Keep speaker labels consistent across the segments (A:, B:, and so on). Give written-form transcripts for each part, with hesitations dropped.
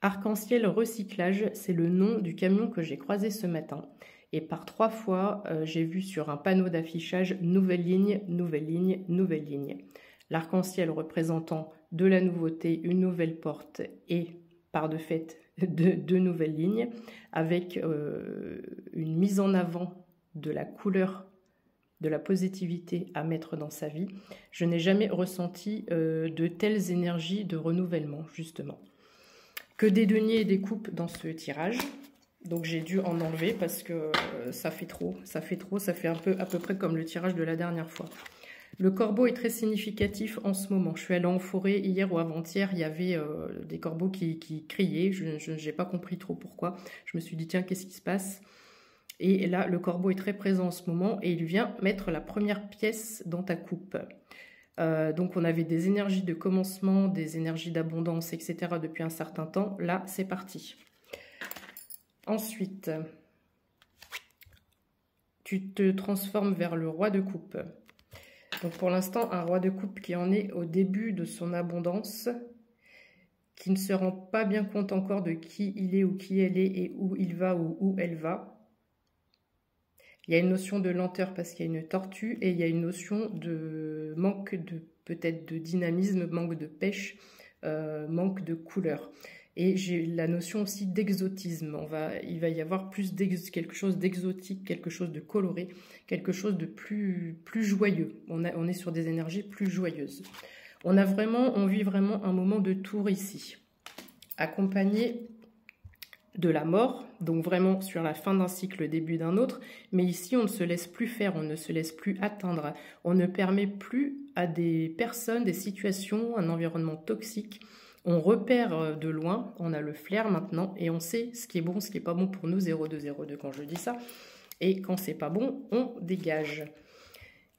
A: Arc-en-ciel recyclage, c'est le nom du camion que j'ai croisé ce matin. Et par 3 fois, j'ai vu sur un panneau d'affichage nouvelle ligne, nouvelle ligne, nouvelle ligne. L'arc-en-ciel représentant de la nouveauté, une nouvelle porte et par de fait deux nouvelles lignes avec une mise en avant de la couleur, de la positivité à mettre dans sa vie. Je n'ai jamais ressenti de telles énergies de renouvellement, justement. Que des deniers et des coupes dans ce tirage. Donc j'ai dû en enlever parce que ça fait trop, ça fait un peu à peu près comme le tirage de la dernière fois. Le corbeau est très significatif en ce moment. Je suis allée en forêt hier ou avant-hier, il y avait des corbeaux qui criaient. Je n'ai pas compris trop pourquoi. Je me suis dit tiens, qu'est-ce qui se passe? Et là, le corbeau est très présent en ce moment et il vient mettre la première pièce dans ta coupe. Donc on avait des énergies de commencement, des énergies d'abondance, etc. depuis un certain temps. Là, c'est parti. Ensuite, tu te transformes vers le roi de coupe. Donc pour l'instant, un roi de coupe qui en est au début de son abondance, qui ne se rend pas bien compte encore de qui il est ou qui elle est et où il va ou où elle va. Il y a une notion de lenteur parce qu'il y a une tortue et il y a une notion de manque de peut-être de dynamisme, manque de pêche, manque de couleur. Et j'ai la notion aussi d'exotisme. Il va y avoir plus quelque chose d'exotique, quelque chose de coloré, quelque chose de plus joyeux. On est sur des énergies plus joyeuses. On vit vraiment un moment de tour ici, accompagné de la mort, donc vraiment sur la fin d'un cycle, début d'un autre. Mais ici, on ne se laisse plus faire, on ne se laisse plus atteindre. On ne permet plus à des personnes, des situations, un environnement toxique. On repère de loin, on a le flair maintenant et on sait ce qui est bon, ce qui n'est pas bon pour nous, 0202 quand je dis ça. Et quand c'est pas bon, on dégage.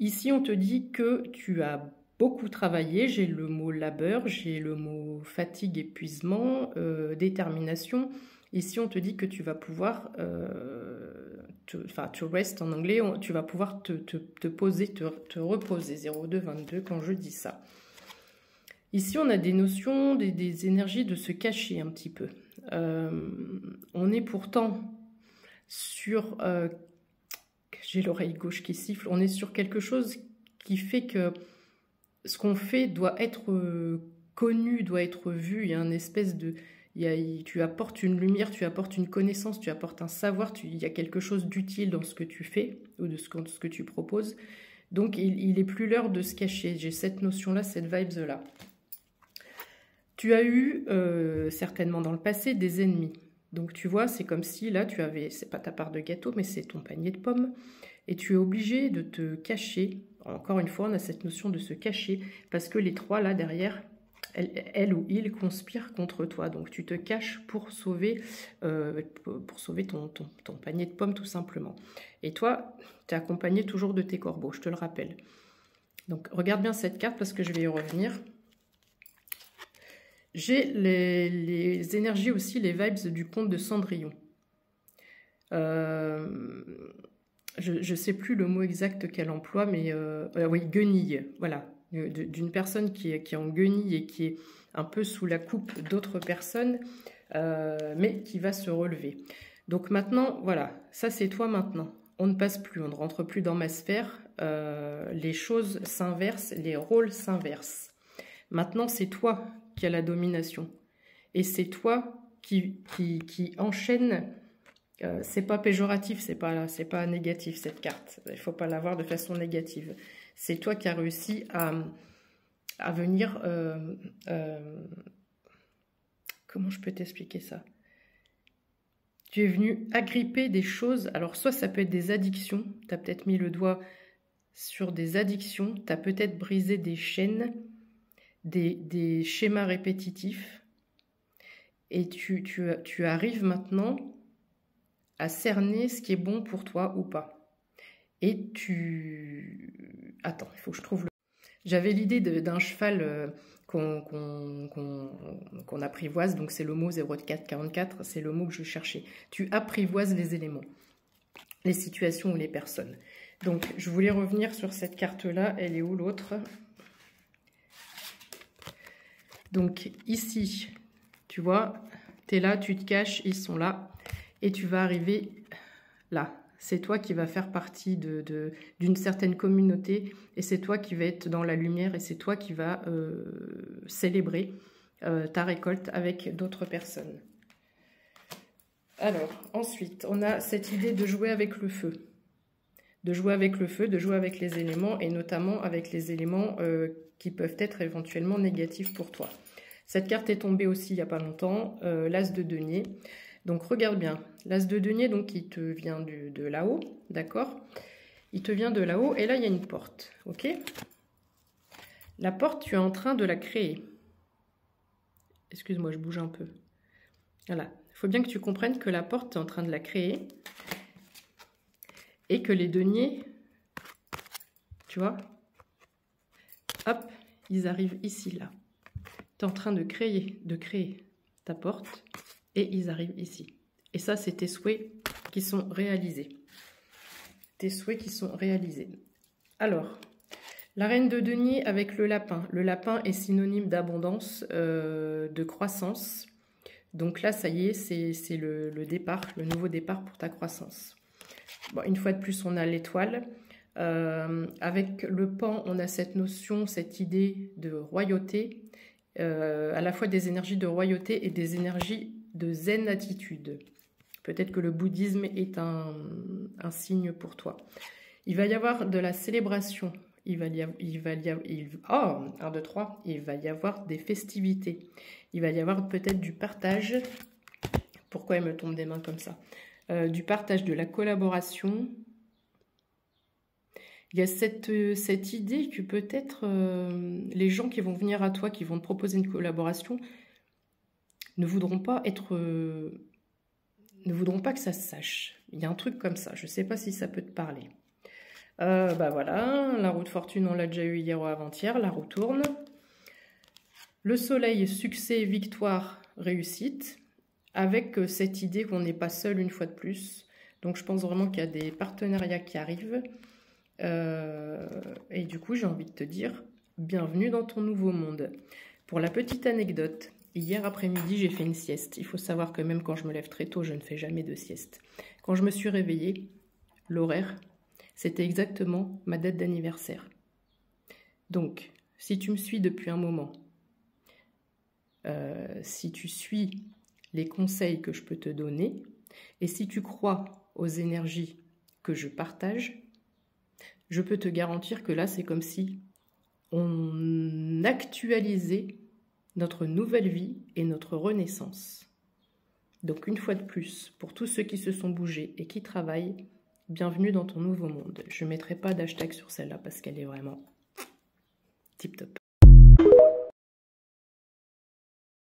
A: Ici, on te dit que tu as beaucoup travaillé. J'ai le mot labeur, j'ai le mot fatigue, épuisement, détermination. Ici, on te dit que tu vas pouvoir, to rest en anglais, tu vas pouvoir te poser, te reposer, 0222 quand je dis ça. Ici, on a des notions, des énergies de se cacher un petit peu. On est pourtant sur... j'ai l'oreille gauche qui siffle. On est sur quelque chose qui fait que ce qu'on fait doit être connu, doit être vu. Il y a une espèce de... tu apportes une lumière, tu apportes une connaissance, tu apportes un savoir. Il y a quelque chose d'utile dans ce que tu fais ou de ce que tu proposes. Donc, il n'est plus l'heure de se cacher. J'ai cette notion-là, cette vibes-là. Tu as eu certainement dans le passé des ennemis. Donc tu vois, c'est comme si là tu avais, c'est pas ta part de gâteau, mais c'est ton panier de pommes. Et tu es obligé de te cacher. Encore une fois, on a cette notion de se cacher parce que les trois là derrière, elle ou il conspirent contre toi. Donc tu te caches pour sauver ton panier de pommes tout simplement. Et toi, tu es accompagné toujours de tes corbeaux, je te le rappelle. Donc regarde bien cette carte parce que je vais y revenir. J'ai les énergies aussi, les vibes du conte de Cendrillon. Je ne sais plus le mot exact qu'elle emploie, mais oui, guenille, voilà. D'une personne qui est en guenille et qui est un peu sous la coupe d'autres personnes, mais qui va se relever. Donc maintenant, voilà, ça c'est toi maintenant. On ne passe plus, on ne rentre plus dans ma sphère, les choses s'inversent, les rôles s'inversent. Maintenant, c'est toi qui a la domination. Et c'est toi qui enchaîne. C'est pas péjoratif, c'est pas négatif cette carte. Il faut pas la voir de façon négative. C'est toi qui as réussi à venir... comment je peux t'expliquer ça? Tu es venu agripper des choses. Alors soit ça peut être des addictions. Tu as peut-être mis le doigt sur des addictions. Tu as peut-être brisé des chaînes. Des schémas répétitifs et tu arrives maintenant à cerner ce qui est bon pour toi ou pas. Et Attends, il faut que je trouve le... J'avais l'idée d'un cheval qu'on apprivoise, donc c'est le mot 0444, c'est le mot que je cherchais. Tu apprivoises les éléments, les situations ou les personnes. Donc, je voulais revenir sur cette carte-là. Elle est où l'autre ? Donc ici, tu vois, Tu es là, tu te caches, ils sont là. Et tu vas arriver là. C'est toi qui vas faire partie d'une certaine communauté. Et c'est toi qui vas être dans la lumière. Et c'est toi qui vas célébrer ta récolte avec d'autres personnes. Alors, ensuite, on a cette idée de jouer avec le feu. De jouer avec le feu, de jouer avec les éléments, et notamment avec les éléments qui peuvent être éventuellement négatifs pour toi. Cette carte est tombée aussi il n'y a pas longtemps, l'As de denier. Donc regarde bien, l'As de denier, donc il te vient de là-haut, d'accord? Il te vient de là-haut, et là il y a une porte, ok? La porte, tu es en train de la créer. Excuse-moi, je bouge un peu. Voilà, il faut bien que tu comprennes que la porte, tu es en train de la créer. Et que les deniers, tu vois, hop, ils arrivent ici, là. Tu es en train de créer ta porte et ils arrivent ici. Et ça, c'est tes souhaits qui sont réalisés. Tes souhaits qui sont réalisés. Alors, la reine de denier avec le lapin. Le lapin est synonyme d'abondance, de croissance. Donc là, ça y est, c'est le départ, le nouveau départ pour ta croissance. Bon, une fois de plus, on a l'étoile. Avec le pan, on a cette notion, cette idée de royauté, à la fois des énergies de royauté et des énergies de zen attitude. Peut-être que le bouddhisme est un signe pour toi. Il va y avoir de la célébration. Il va y avoir des festivités. Il va y avoir peut-être du partage. Pourquoi il me tombe des mains comme ça? Du partage, de la collaboration. Il y a cette idée que peut-être les gens qui vont venir à toi, qui vont te proposer une collaboration, ne voudront pas que ça se sache. Il y a un truc comme ça, je ne sais pas si ça peut te parler. Bah voilà, la roue de fortune, on l'a déjà eu hier ou avant-hier, la roue tourne. Le soleil, succès, victoire, réussite. Avec cette idée qu'on n'est pas seul une fois de plus. Donc je pense vraiment qu'il y a des partenariats qui arrivent. Et du coup, j'ai envie de te dire, bienvenue dans ton nouveau monde. Pour la petite anecdote, hier après-midi, j'ai fait une sieste. Il faut savoir que même quand je me lève très tôt, je ne fais jamais de sieste. Quand je me suis réveillée, l'horaire, c'était exactement ma date d'anniversaire. Donc, si tu me suis depuis un moment, si tu suis les conseils que je peux te donner, et si tu crois aux énergies que je partage, je peux te garantir que là, c'est comme si on actualisait notre nouvelle vie et notre renaissance. Donc, une fois de plus, pour tous ceux qui se sont bougés et qui travaillent, bienvenue dans ton nouveau monde. Je ne mettrai pas d'hashtag sur celle-là parce qu'elle est vraiment tip top.